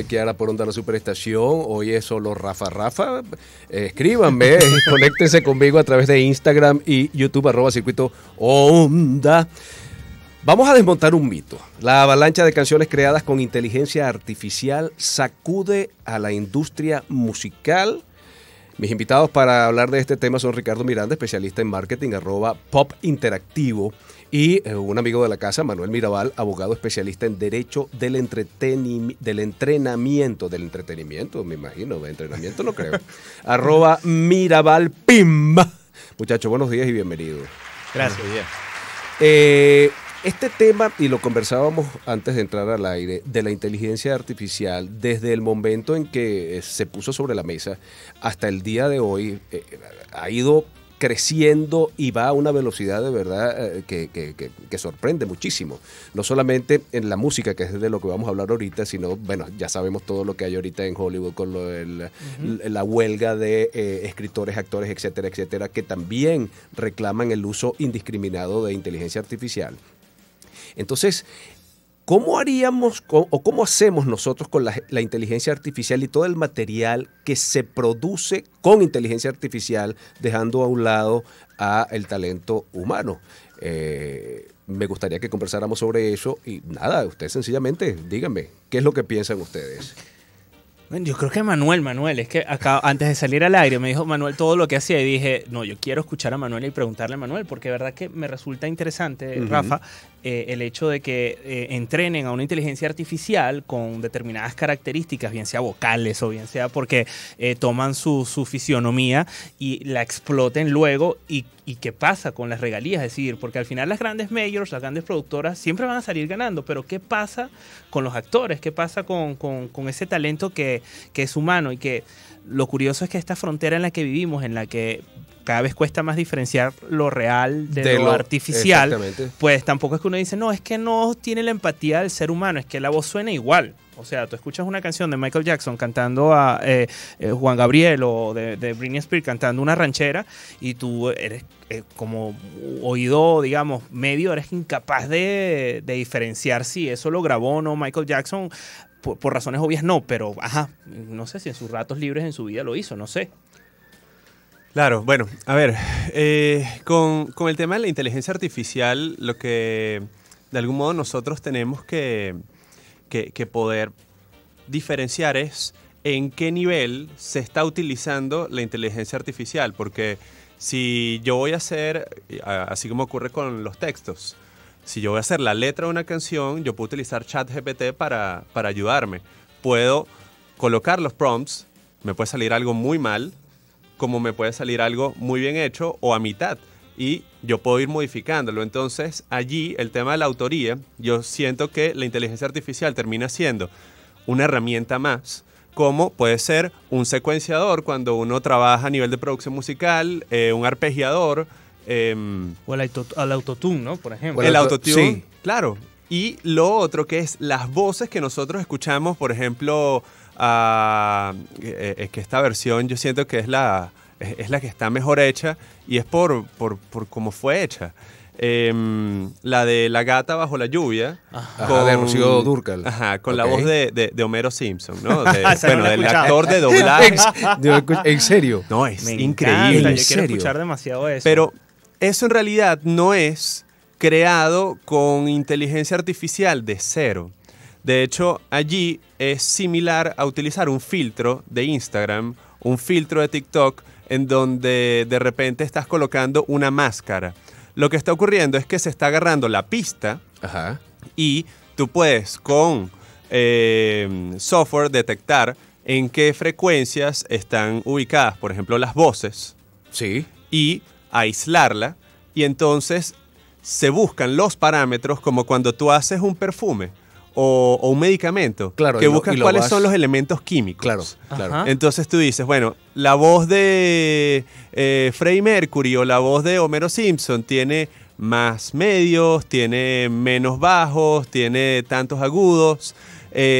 Kiara por Onda La Superestación. Hoy es solo Rafa Rafa. Escríbanme, conéctense conmigo a través de Instagram y YouTube, @Circuito Onda. Vamos a desmontar un mito. La avalancha de canciones creadas con inteligencia artificial sacude a la industria musical. Mis invitados para hablar de este tema son Ricardo Miranda, especialista en marketing, @Pop Interactivo, y un amigo de la casa, Manuel Mirabal, abogado especialista en derecho del entretenimiento, me imagino, de entrenamiento no creo, @MirabalPim. Muchachos, buenos días y bienvenidos. Gracias. Este tema, y lo conversábamos antes de entrar al aire, de la inteligencia artificial, desde el momento en que se puso sobre la mesa hasta el día de hoy, ha ido creciendo y va a una velocidad de verdad que sorprende muchísimo. No solamente en la música, que es de lo que vamos a hablar ahorita, sino, bueno, ya sabemos todo lo que hay ahorita en Hollywood con lo de la huelga de escritores, actores, etcétera, etcétera, que también reclaman el uso indiscriminado de inteligencia artificial. Entonces, ¿cómo haríamos o cómo hacemos nosotros con la inteligencia artificial y todo el material que se produce con inteligencia artificial, dejando a un lado el talento humano? Me gustaría que conversáramos sobre eso y nada, ustedes sencillamente díganme, ¿qué es lo que piensan ustedes? Bueno, yo creo que Manuel, es que acá antes de salir al aire me dijo Manuel todo lo que hacía y dije, no, yo quiero escuchar a Manuel y preguntarle a Manuel, porque de verdad que me resulta interesante, Rafa, el hecho de que entrenen a una inteligencia artificial con determinadas características, bien sea vocales o bien sea porque toman su fisionomía y la exploten luego y qué pasa con las regalías, es decir, porque al final las grandes majors, las grandes productoras siempre van a salir ganando, pero ¿qué pasa con los actores? ¿Qué pasa con ese talento que es humano? Y que lo curioso es que esta frontera en la que vivimos, en la que cada vez cuesta más diferenciar lo real de lo artificial, pues tampoco es que uno dice, no, es que no tiene la empatía del ser humano, es que la voz suena igual. O sea, tú escuchas una canción de Michael Jackson cantando a Juan Gabriel o de Britney Spears cantando una ranchera y tú eres como oído, digamos, medio, eres incapaz de diferenciar si eso lo grabó o no Michael Jackson. Por razones obvias no, pero no sé si en sus ratos libres en su vida lo hizo, no sé. Claro, bueno, a ver, con el tema de la inteligencia artificial, lo que de algún modo nosotros tenemos que poder diferenciar es en qué nivel se está utilizando la inteligencia artificial, porque si yo voy a hacer, así como ocurre con los textos, si yo voy a hacer la letra de una canción, yo puedo utilizar ChatGPT para ayudarme. Puedo colocar los prompts, me puede salir algo muy mal, como me puede salir algo muy bien hecho o a mitad. Y yo puedo ir modificándolo. Entonces, allí, el tema de la autoría, yo siento que la inteligencia artificial termina siendo una herramienta más, como puede ser un secuenciador cuando uno trabaja a nivel de producción musical, un arpegiador. O el autotune, ¿no? Por ejemplo. El autotune, sí. Claro. Y lo otro que es las voces que nosotros escuchamos, por ejemplo, es que esta versión yo siento que es la que está mejor hecha y es por cómo fue hecha. La de La gata bajo la lluvia. De Rocío Dúrcal. Con la voz de Homero Simpson, ¿no? Del actor de doblaje. ¿En serio? No, es Me increíble. encanta, yo quiero escuchar demasiado eso. Pero eso en realidad no es creado con inteligencia artificial de cero. De hecho, allí es similar a utilizar un filtro de Instagram, un filtro de TikTok, en donde de repente estás colocando una máscara. Lo que está ocurriendo es que se está agarrando la pista y tú puedes con software detectar en qué frecuencias están ubicadas, por ejemplo, las voces. Sí. Y aislarla. Y entonces se buscan los parámetros como cuando tú haces un perfume o un medicamento, claro, que buscas cuáles son los elementos químicos. Claro. Entonces tú dices, bueno, la voz de Freddie Mercury o la voz de Homero Simpson tiene más medios, tiene menos bajos, tiene tantos agudos,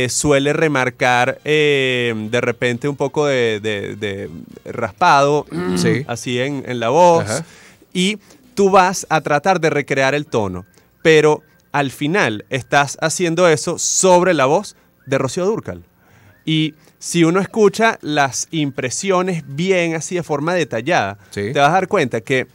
suele remarcar de repente un poco de raspado, así en la voz, y tú vas a tratar de recrear el tono, pero al final estás haciendo eso sobre la voz de Rocío Dúrcal. Y si uno escucha las impresiones bien, así de forma detallada, Sí. te vas a dar cuenta que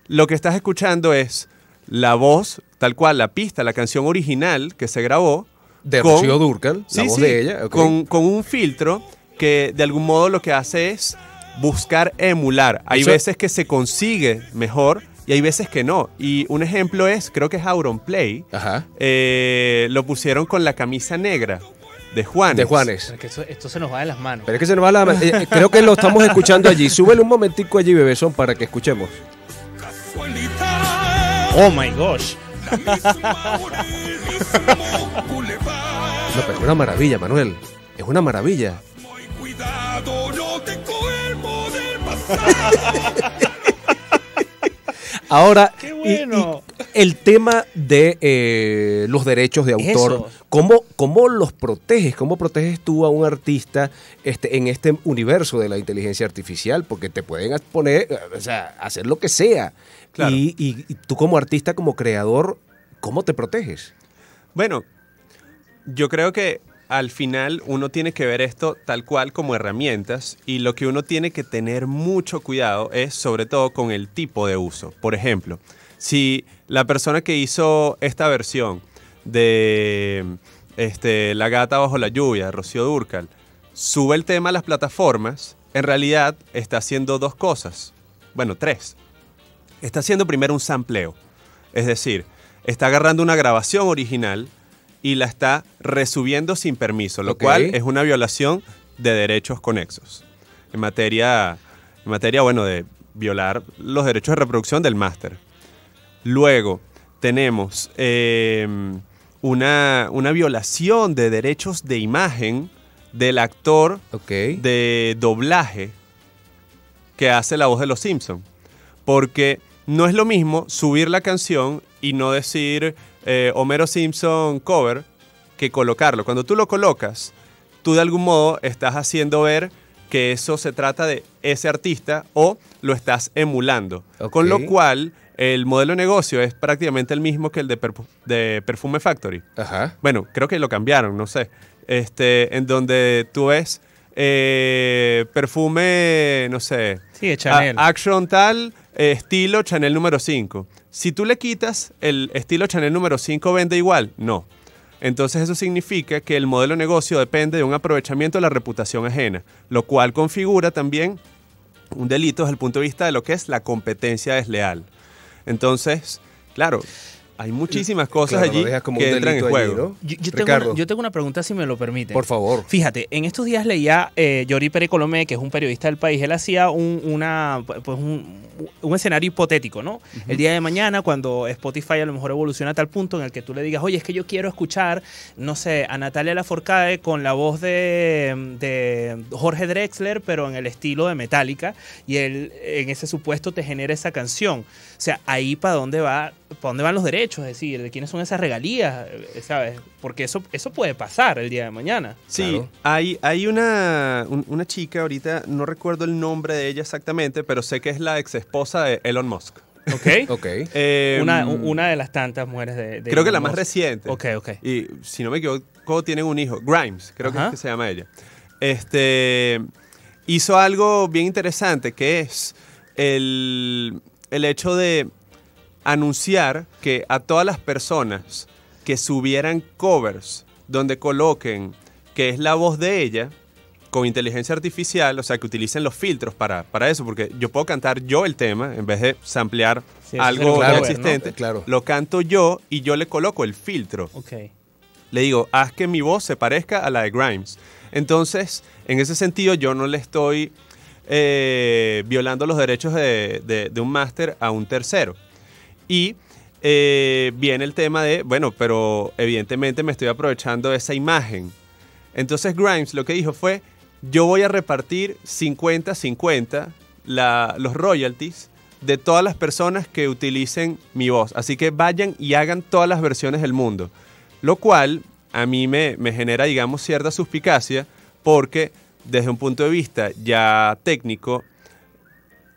lo que estás escuchando es la voz, tal cual, la pista, la canción original que se grabó. De con- Rocío Dúrcal, la voz de ella. Ok. con un filtro que de algún modo lo que hace es buscar emular. Hay Eso- veces que se consigue mejor y hay veces que no. Y un ejemplo es, creo que es Auronplay, Ajá. lo pusieron con la camisa negra de Juanes. De Juanes. Pero es que esto se nos va de las manos. Pero es que se nos va la... creo que lo estamos escuchando allí. Súbele un momentico allí, Bebezón, para que escuchemos. Oh my gosh. No, pero es una maravilla, Manuel. Es una maravilla. Ahora, ¡Qué bueno! y el tema de los derechos de autor, Eso. ¿cómo los proteges? ¿Cómo proteges tú a un artista en este universo de la inteligencia artificial? Porque te pueden poner, o sea, hacer lo que sea. Claro. Y tú como artista, como creador, ¿cómo te proteges? Bueno, yo creo que al final uno tiene que ver esto tal cual como herramientas y lo que uno tiene que tener mucho cuidado es sobre todo con el tipo de uso. Por ejemplo, si la persona que hizo esta versión de La gata bajo la lluvia, Rocío Dúrcal, sube el tema a las plataformas, en realidad está haciendo dos cosas. Bueno, tres. Está haciendo primero un sampleo. Es decir, está agarrando una grabación original y la está resubiendo sin permiso, lo Ok. cual es una violación de derechos conexos. En materia, bueno, de violar los derechos de reproducción del máster. Luego tenemos una violación de derechos de imagen del actor Ok. de doblaje que hace la voz de los Simpsons. Porque no es lo mismo subir la canción y no decir Homero Simpson cover que colocarlo. Cuando tú lo colocas, tú de algún modo estás haciendo ver que eso se trata de ese artista o lo estás emulando. Ok. Con lo cual, el modelo de negocio es prácticamente el mismo que el de Perfume Factory. Ajá. Bueno, creo que lo cambiaron, no sé. En donde tú ves perfume, no sé. Sí, de Chanel. Action tal, estilo Chanel número 5. Si tú le quitas el estilo Chanel número 5, ¿vende igual? No. Entonces eso significa que el modelo de negocio depende de un aprovechamiento de la reputación ajena, lo cual configura también un delito desde el punto de vista de lo que es la competencia desleal. Entonces, claro, hay muchísimas cosas Claro, lo allí dejas como que un entran en delito allí, juego. ¿no? Yo tengo una pregunta, si me lo permiten. Por favor. Fíjate, en estos días leía Yori Pérez Colomé, que es un periodista del país. Él hacía un escenario hipotético, ¿no? El día de mañana, cuando Spotify a lo mejor evoluciona a tal punto en el que tú le digas, oye, es que yo quiero escuchar, no sé, a Natalia Lafourcade con la voz de Jorge Drexler, pero en el estilo de Metallica, y él en ese supuesto te genera esa canción. O sea, ahí ¿para dónde van los derechos? Es decir, ¿de quiénes son esas regalías? ¿Sabes? Porque eso puede pasar el día de mañana. Sí, Claro. hay una chica ahorita, no recuerdo el nombre de ella exactamente, pero sé que es la ex esposa de Elon Musk. ¿Ok? Ok. Una de las tantas mujeres de Creo que la Elon más Musk. reciente. Ok. Y si no me equivoco, tienen un hijo, Grimes, creo que Ajá. es que se llama ella. Hizo algo bien interesante, que es el hecho de anunciar que a todas las personas que subieran covers donde coloquen que es la voz de ella con inteligencia artificial, o sea, que utilicen los filtros para eso, porque yo puedo cantar yo el tema en vez de samplear Sí, eso algo se lo ya puede ver, existente. ¿no? Claro. Lo canto yo y yo le coloco el filtro. Ok. Le digo, haz que mi voz se parezca a la de Grimes. Entonces, en ese sentido, yo no le estoy violando los derechos de un máster a un tercero. Y viene el tema de, bueno, pero evidentemente me estoy aprovechando de esa imagen. Entonces Grimes lo que dijo fue, yo voy a repartir 50-50 los royalties de todas las personas que utilicen mi voz. Así que vayan y hagan todas las versiones del mundo. Lo cual a mí me genera, digamos, cierta suspicacia porque desde un punto de vista ya técnico,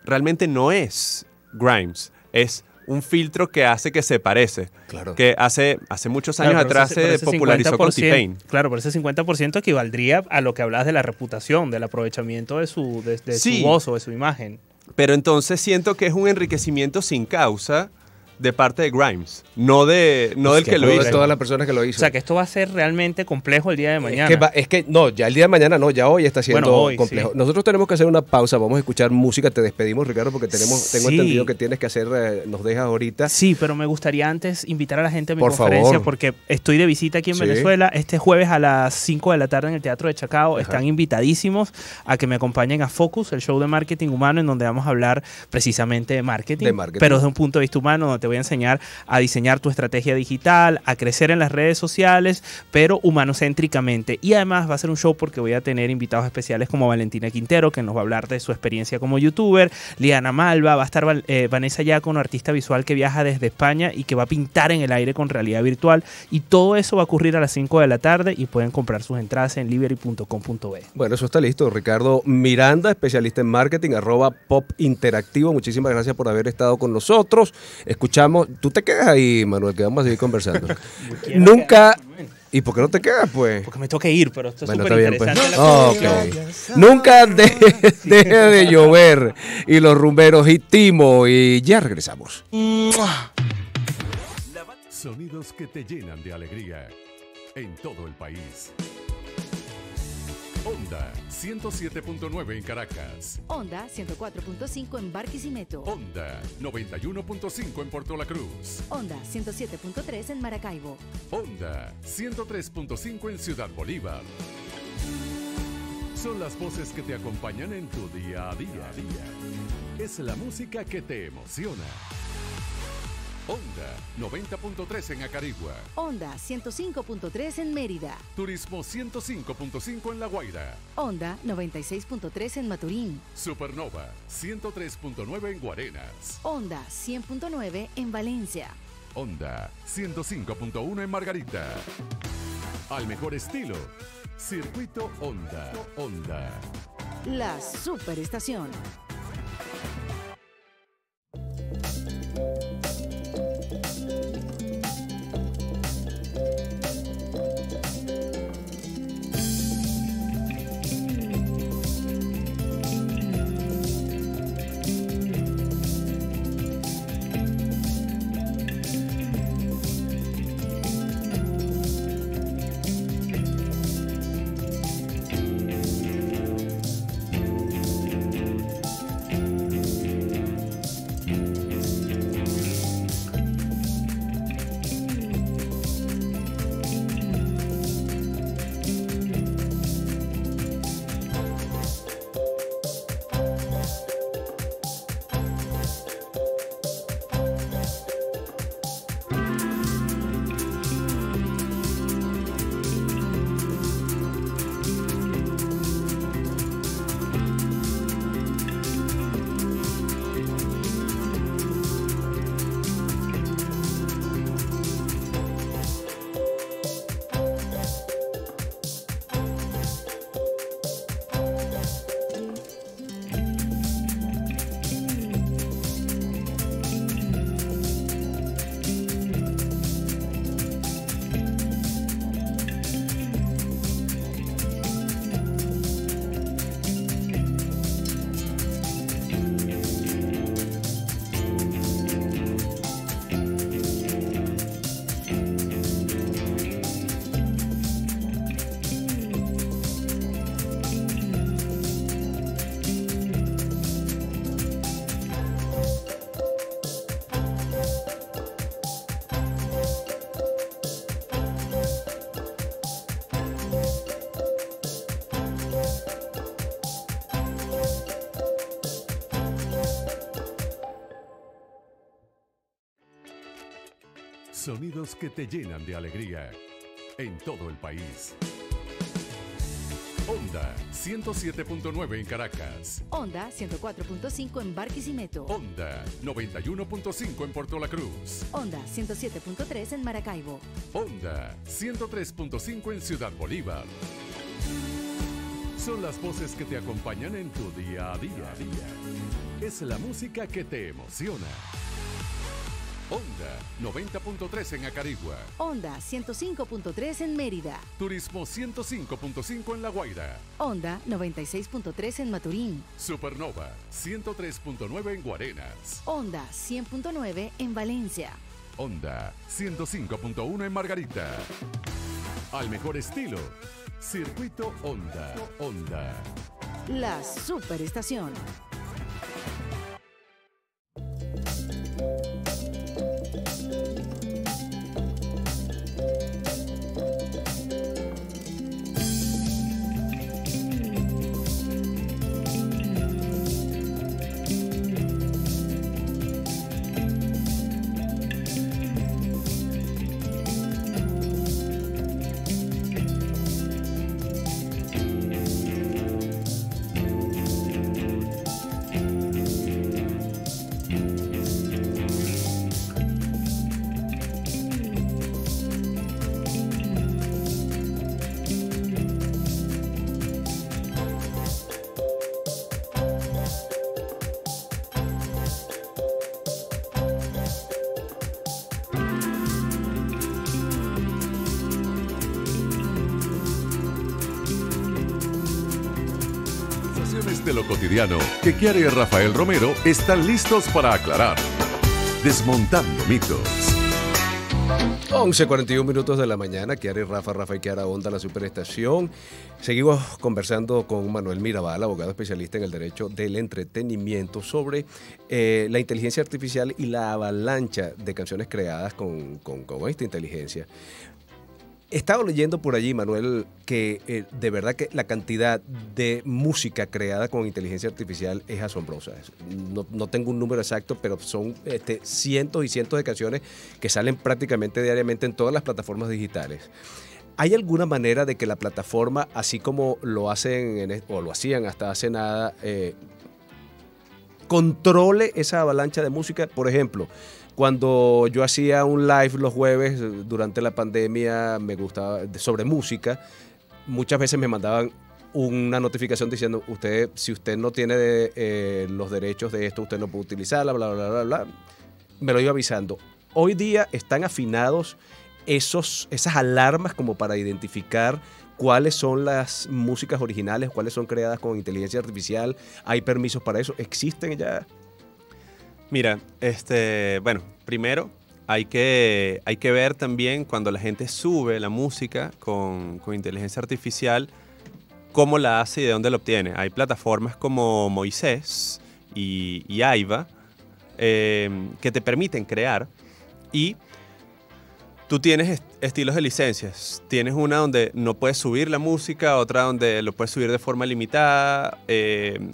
realmente no es Grimes, es un filtro que hace que se parece. Claro. Que hace muchos años Claro, atrás se popularizó con 50%, T-Pain. Claro, pero ese 50% equivaldría a lo que hablabas de la reputación, del aprovechamiento de su Sí. voz o de su imagen. Pero entonces siento que es un enriquecimiento sin causa de parte de Grimes, no del que lo de hizo. todas las personas que lo O hizo. sea, que esto va a ser realmente complejo el día de mañana. Es que no, ya el día de mañana no, ya hoy está siendo Bueno, hoy, complejo. sí. Nosotros tenemos que hacer una pausa, vamos a escuchar música, te despedimos, Ricardo, porque tengo Sí. entendido que tienes que hacer, nos dejas ahorita. Sí, pero me gustaría antes invitar a la gente a mi Por conferencia favor. porque estoy de visita aquí en Sí. Venezuela. Este jueves a las 5 de la tarde en el Teatro de Chacao. Ajá. Están invitadísimos a que me acompañen a Focus, el show de marketing humano, en donde vamos a hablar precisamente de marketing, pero desde un punto de vista humano, donde te voy a enseñar a diseñar tu estrategia digital, a crecer en las redes sociales, pero humanocéntricamente. Y además va a ser un show porque voy a tener invitados especiales como Valentina Quintero, que nos va a hablar de su experiencia como youtuber, Liana Malva, va a estar Vanessa Yacono, artista visual que viaja desde España y que va a pintar en el aire con realidad virtual. Y todo eso va a ocurrir a las 5 de la tarde y pueden comprar sus entradas en liberty.com.be. Bueno, eso está listo. Ricardo Miranda, especialista en marketing, @pop interactivo. Muchísimas gracias por haber estado con nosotros. Escuchamos, tú te quedas ahí, Manuel, que vamos a seguir conversando. Nunca... ¿Y por qué no te quedas, pues? Porque me toca ir, pero esto es Bueno, súper está bien, pues. interesante. la Ok. Nunca deje de llover. Y los rumberos y Timo. Y ya regresamos. Sonidos que te llenan de alegría en todo el país. Onda 107.9 en Caracas. Onda 104.5 en Barquisimeto. Onda 91.5 en Puerto La Cruz. Onda 107.3 en Maracaibo. Onda 103.5 en Ciudad Bolívar. Son las voces que te acompañan en tu día a día. Es la música que te emociona. Onda 90.3 en Acarigua. Onda 105.3 en Mérida. Turismo 105.5 en La Guaira. Onda 96.3 en Maturín. Supernova 103.9 en Guarenas. Onda 100.9 en Valencia. Onda 105.1 en Margarita. Al mejor estilo. Circuito Onda. Onda. La superestación. Sonidos que te llenan de alegría en todo el país. Onda 107.9 en Caracas. Onda 104.5 en Barquisimeto. Onda 91.5 en Puerto La Cruz. Onda 107.3 en Maracaibo. Onda 103.5 en Ciudad Bolívar. Son las voces que te acompañan en tu día a día. Es la música que te emociona. Onda 90.3 en Acarigua. Onda 105.3 en Mérida. Turismo 105.5 en La Guaira. Onda 96.3 en Maturín. Supernova 103.9 en Guarenas. Onda 100.9 en Valencia. Onda 105.1 en Margarita. Al mejor estilo. Circuito Onda. Onda. La superestación. De lo cotidiano que Kiara y Rafael Romero están listos para aclarar. Desmontando mitos. 11:41 minutos de la mañana, Kiara y Rafa y Kiara Onda, la superestación. Seguimos conversando con Manuel Mirabal, abogado especialista en el derecho del entretenimiento, sobre la inteligencia artificial y la avalancha de canciones creadas con esta inteligencia. Estaba leyendo por allí, Manuel, que de verdad que la cantidad de música creada con inteligencia artificial es asombrosa. No tengo un número exacto, pero son cientos y cientos de canciones que salen prácticamente diariamente en todas las plataformas digitales. ¿Hay alguna manera de que la plataforma, así como lo hacen o lo hacían hasta hace nada, controle esa avalancha de música? Por ejemplo, cuando yo hacía un live los jueves durante la pandemia, me gustaba sobre música, muchas veces me mandaban una notificación diciendo, si usted no tiene los derechos de esto, usted no puede utilizarla, bla, bla, bla, bla. Me lo iba avisando. Hoy día están afinados esas alarmas como para identificar cuáles son las músicas originales, cuáles son creadas con inteligencia artificial. ¿Hay permisos para eso? ¿Existen ya? Mira, bueno, primero hay que ver también cuando la gente sube la música con inteligencia artificial, cómo la hace y de dónde la obtiene. Hay plataformas como Moisés y Aiva que te permiten crear, y tú tienes estilos de licencias. Tienes una donde no puedes subir la música, otra donde lo puedes subir de forma limitada,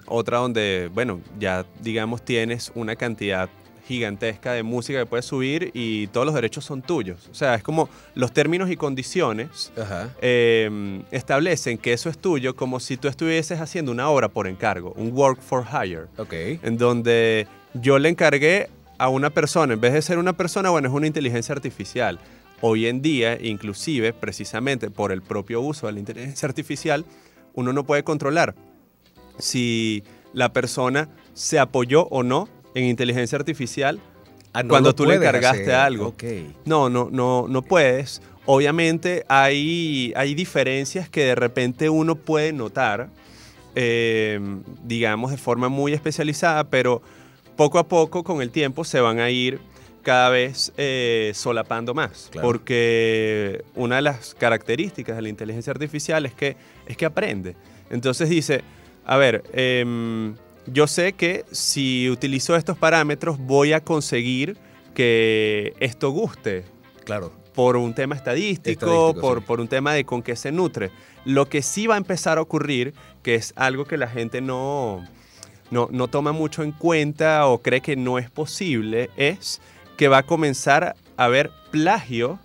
otra donde, bueno, ya digamos tienes una cantidad gigantesca de música que puedes subir y todos los derechos son tuyos. O sea, es como los términos y condiciones establecen que eso es tuyo, como si tú estuvieses haciendo una obra por encargo, un work for hire, en donde yo le encargué a una persona. En vez de ser una persona, bueno, es una inteligencia artificial. Hoy en día, inclusive, precisamente por el propio uso de la inteligencia artificial, uno no puede controlar si la persona se apoyó o no en inteligencia artificial cuando tú le encargaste algo. Okay. No puedes. Obviamente hay diferencias que de repente uno puede notar, digamos, de forma muy especializada, pero poco a poco, con el tiempo, se van a ir cada vez solapando más. Claro. Porque una de las características de la inteligencia artificial es que aprende. Entonces dice, a ver, yo sé que si utilizo estos parámetros voy a conseguir que esto guste. Claro. Por un tema estadístico, por un tema de con qué se nutre. Lo que sí va a empezar a ocurrir, que es algo que la gente no toma mucho en cuenta o cree que no es posible, es que va a comenzar a haber plagio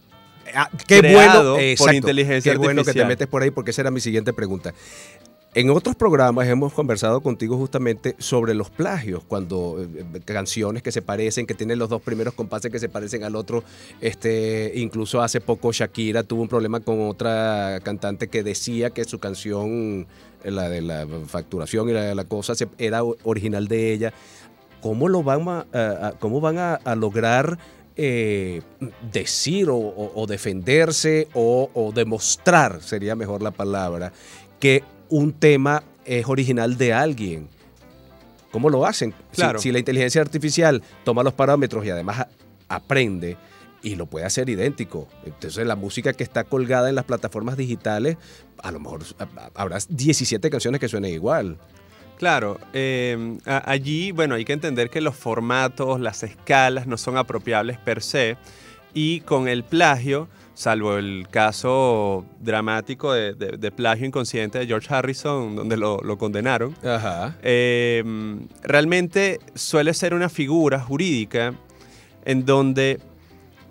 creado por inteligencia artificial. Qué bueno que te metes por ahí, porque esa era mi siguiente pregunta. En otros programas hemos conversado contigo justamente sobre los plagios, cuando canciones que se parecen, que tienen los dos primeros compases que se parecen al otro. Incluso hace poco Shakira tuvo un problema con otra cantante que decía que su canción, la de la facturación y la cosa, era original de ella. ¿Cómo van a lograr decir o defenderse o demostrar, sería mejor la palabra, que un tema es original de alguien. ¿Cómo lo hacen? Claro. Si la inteligencia artificial toma los parámetros y además aprende y lo puede hacer idéntico. Entonces la música que está colgada en las plataformas digitales, a lo mejor habrá 17 canciones que suenen igual. Claro, allí, bueno, hay que entender que los formatos, las escalas no son apropiables per se, y con el plagio, salvo el caso dramático de plagio inconsciente de George Harrison, donde lo condenaron, Ajá. realmente suele ser una figura jurídica en donde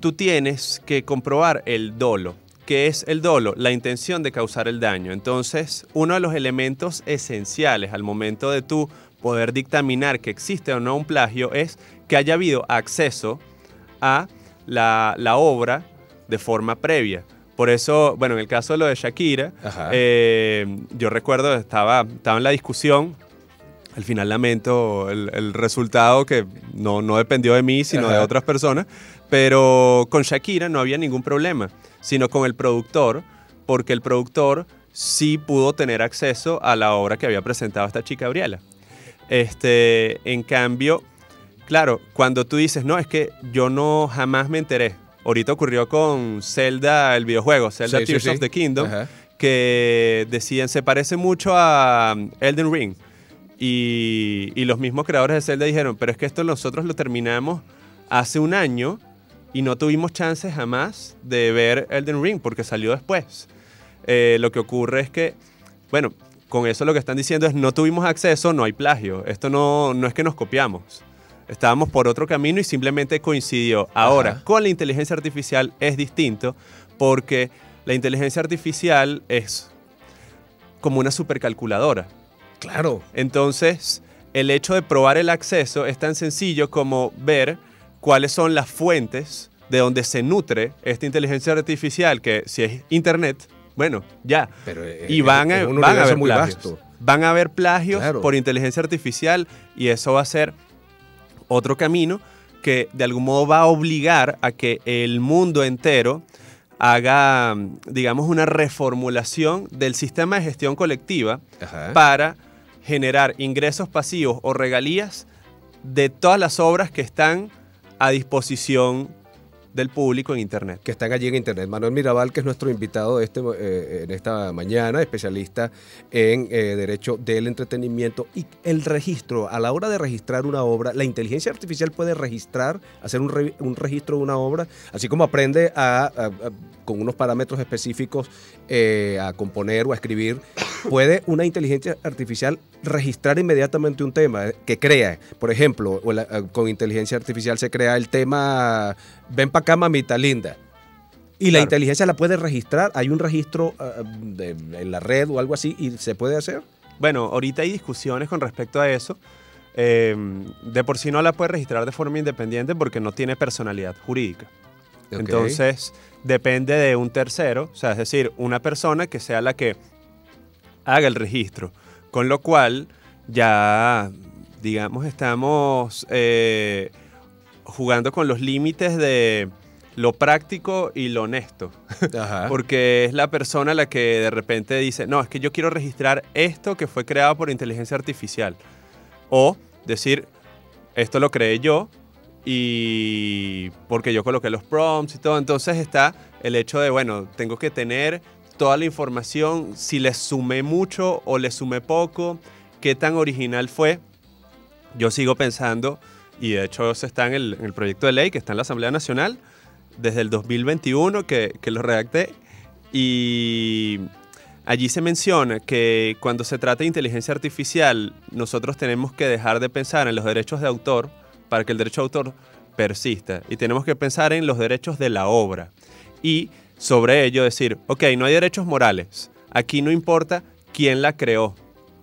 tú tienes que comprobar el dolo. ¿Qué es el dolo? La intención de causar el daño. Entonces, uno de los elementos esenciales al momento de tú poder dictaminar que existe o no un plagio es que haya habido acceso a la obra de forma previa. Por eso, bueno, en el caso de lo de Shakira, yo recuerdo, estaba en la discusión. Al final lamento el resultado, que no dependió de mí, sino de otras personas. Pero con Shakira no había ningún problema, sino con el productor, porque el productor sí pudo tener acceso a la obra que había presentado esta chica Gabriela. En cambio, claro, cuando tú dices, no, es que yo no jamás me enteré. Ahorita ocurrió con Zelda, el videojuego, Zelda Tears of the Kingdom, que decían, se parece mucho a Elden Ring. Y los mismos creadores de Zelda dijeron, pero es que esto nosotros lo terminamos hace un año y no tuvimos chance jamás de ver Elden Ring porque salió después. Lo que ocurre es que, bueno, con eso lo que están diciendo es no tuvimos acceso, no hay plagio. Esto no es que nos copiamos. Estábamos por otro camino y simplemente coincidió. Ahora, con la inteligencia artificial es distinto, porque la inteligencia artificial es como una supercalculadora. Claro. Entonces, el hecho de probar el acceso es tan sencillo como ver cuáles son las fuentes de donde se nutre esta inteligencia artificial, que si es internet, bueno, ya. Pero y van a haber muy plagios. vasto. Van a haber plagios Claro. por inteligencia artificial, y eso va a ser otro camino que de algún modo va a obligar a que el mundo entero haga, digamos, una reformulación del sistema de gestión colectiva para generar ingresos pasivos o regalías de todas las obras que están a disposición del público en Internet. Que están allí en Internet. Manuel Mirabal, que es nuestro invitado en esta mañana, especialista en Derecho del Entretenimiento y el registro. A la hora de registrar una obra, la inteligencia artificial puede registrar, hacer un registro de una obra, así como aprende con unos parámetros específicos a componer o a escribir. ¿Puede una inteligencia artificial registrar inmediatamente un tema que crea? Por ejemplo, con inteligencia artificial se crea el tema Ven pa' acá, mamita linda. Y la inteligencia la puede registrar. ¿Hay un registro en la red o algo así y se puede hacer? Bueno, ahorita hay discusiones con respecto a eso. De por sí no la puede registrar de forma independiente porque no tiene personalidad jurídica. Okay. Entonces, depende de un tercero, o sea, es decir, una persona que sea la que haga el registro. Con lo cual, ya, digamos, estamos jugando con los límites de lo práctico y lo honesto. Porque es la persona la que de repente dice, no, es que yo quiero registrar esto que fue creado por inteligencia artificial. O decir, esto lo creé yo y porque yo coloqué los prompts y todo. Entonces está el hecho de, bueno, tengo que tener toda la información, si le sumé mucho o le sumé poco, qué tan original fue. Yo sigo pensando, y de hecho eso está en el proyecto de ley que está en la Asamblea Nacional desde el 2021 que lo redacté, y allí se menciona que cuando se trata de inteligencia artificial nosotros tenemos que dejar de pensar en los derechos de autor para que el derecho de autor persista, y tenemos que pensar en los derechos de la obra, y sobre ello decir, ok, no hay derechos morales, aquí no importa quién la creó.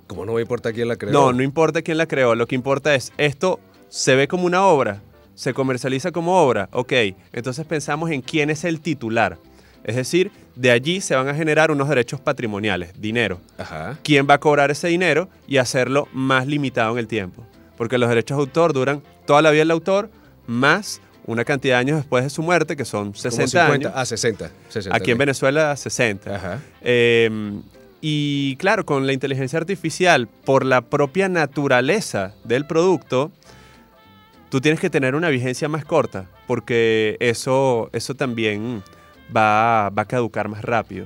¿Cómo no importa quién la creó? No importa quién la creó, lo que importa es, esto se ve como una obra, se comercializa como obra, ok, entonces pensamos en quién es el titular. Es decir, de allí se van a generar unos derechos patrimoniales, dinero. ¿Quién va a cobrar ese dinero? Y hacerlo más limitado en el tiempo. Porque los derechos de autor duran toda la vida del autor, más una cantidad de años después de su muerte, que son 60 Como 50, años. 60. Aquí en Venezuela, 60. Ajá. Y claro, con la inteligencia artificial, por la propia naturaleza del producto, tú tienes que tener una vigencia más corta, porque eso también va a caducar más rápido.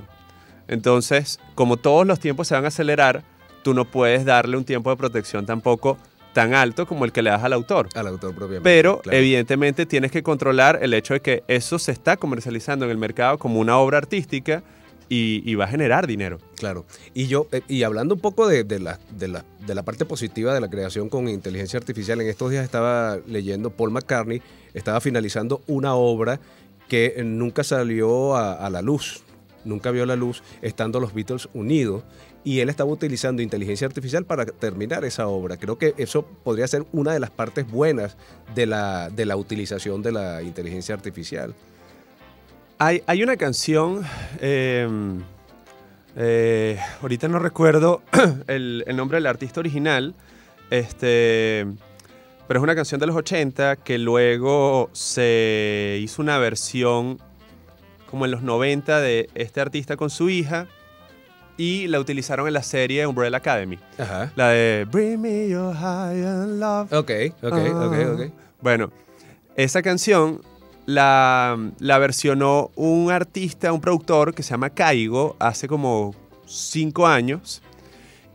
Entonces, como todos los tiempos se van a acelerar, tú no puedes darle un tiempo de protección tampoco tan alto como el que le das al autor. Al autor propiamente. Pero claro. evidentemente tienes que controlar el hecho de que eso se está comercializando en el mercado como una obra artística y va a generar dinero. Claro. Y hablando un poco de la parte positiva de la creación con inteligencia artificial, en estos días estaba leyendo, Paul McCartney estaba finalizando una obra que nunca salió a la luz, nunca vio la luz, estando los Beatles unidos, y él estaba utilizando inteligencia artificial para terminar esa obra. Creo que eso podría ser una de las partes buenas de la utilización de la inteligencia artificial. Hay una canción, ahorita no recuerdo el nombre del artista original, pero es una canción de los 80 que luego se hizo una versión como en los 90 de este artista con su hija y la utilizaron en la serie Umbrella Academy. Ajá. La de Bring Me Your High and Love. Ok. Bueno, esa canción la versionó un artista, un productor que se llama Kaigo hace como 5 años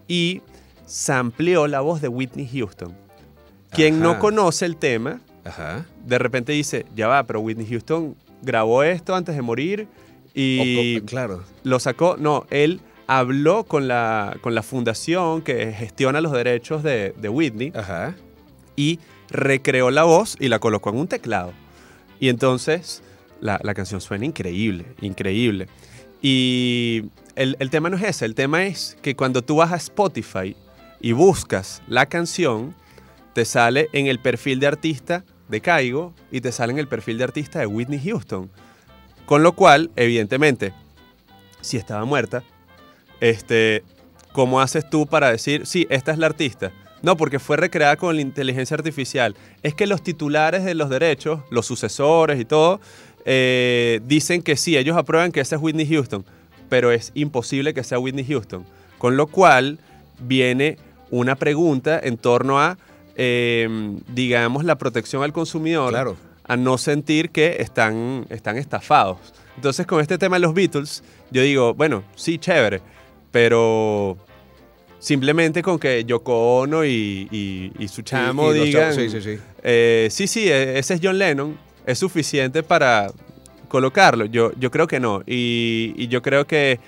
y sampleó la voz de Whitney Houston. Quien Ajá. no conoce el tema, Ajá. de repente dice, ya va, pero Whitney Houston grabó esto antes de morir y Claro. lo sacó. No, él habló con la fundación que gestiona los derechos de Whitney Ajá. y recreó la voz y la colocó en un teclado. Y entonces la canción suena increíble, increíble. Y el tema no es ese, el tema es que cuando tú vas a Spotify y buscas la canción, te sale en el perfil de artista de Kaigo y te sale en el perfil de artista de Whitney Houston. Con lo cual, evidentemente, si estaba muerta, ¿cómo haces tú para decir, sí, esta es la artista? No, porque fue recreada con la inteligencia artificial. Es que los titulares de los derechos, los sucesores y todo, dicen que sí, ellos aprueban que esa es Whitney Houston, pero es imposible que sea Whitney Houston. Con lo cual viene una pregunta en torno a, digamos, la protección al consumidor, Claro. a no sentir que están estafados. Entonces, con este tema de los Beatles, yo digo, bueno, sí, chévere, pero simplemente con que Yoko Ono y su chamo Y los digan, chavos, sí. sí, ese es John Lennon, es suficiente para colocarlo. Yo creo que no. Y yo creo que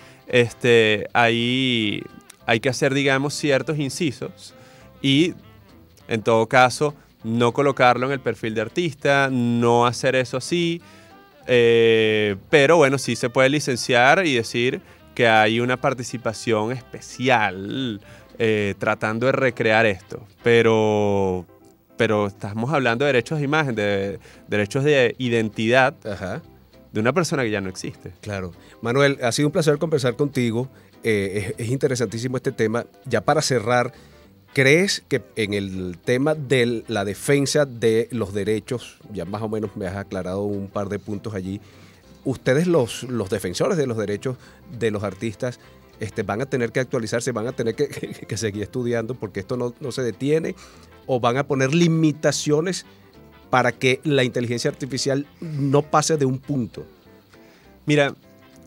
ahí hay que hacer, digamos, ciertos incisos y, en todo caso, no colocarlo en el perfil de artista, no hacer eso así. Pero bueno, sí se puede licenciar y decir que hay una participación especial tratando de recrear esto. Pero estamos hablando de derechos de imagen, de derechos de identidad Ajá. de una persona que ya no existe. Claro. Manuel, ha sido un placer conversar contigo. Es interesantísimo este tema. Ya para cerrar, ¿crees que en el tema de la defensa de los derechos, ya más o menos me has aclarado un par de puntos allí, ustedes los defensores de los derechos de los artistas van a tener que actualizarse, van a tener que seguir estudiando porque esto no se detiene, o van a poner limitaciones para que la inteligencia artificial no pase de un punto? Mira,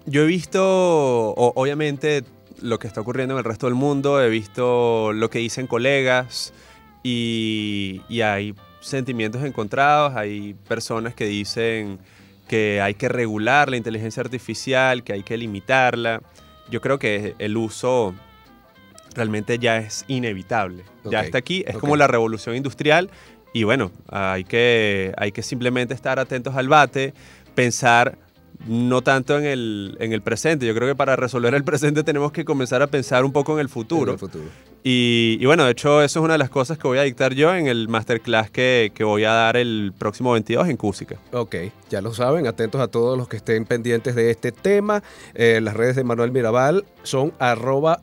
yo he visto, obviamente, lo que está ocurriendo en el resto del mundo, he visto lo que dicen colegas y hay sentimientos encontrados, hay personas que dicen que hay que regular la inteligencia artificial, que hay que limitarla. Yo creo que el uso realmente ya es inevitable. Ya está aquí, es como la revolución industrial y bueno, hay que simplemente estar atentos al bate, pensar no tanto en el presente. Yo creo que para resolver el presente tenemos que comenzar a pensar un poco en el futuro. Y bueno, de hecho, eso es una de las cosas que voy a dictar yo en el masterclass que voy a dar el próximo 22 en Cúsica. Ok, ya lo saben, atentos a todos los que estén pendientes de este tema. Las redes de Manuel Mirabal son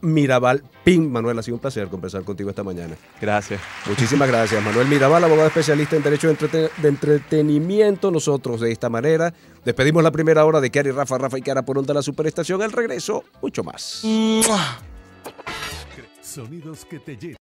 @MirabalPin. Manuel, ha sido un placer conversar contigo esta mañana. Gracias. Muchísimas gracias. Manuel Mirabal, abogado especialista en Derecho de Entretenimiento. Nosotros de esta manera despedimos la primera hora de Kiara y Rafa y Kiara por Onda La Superestación. Al regreso, mucho más. Sonidos que te llevan.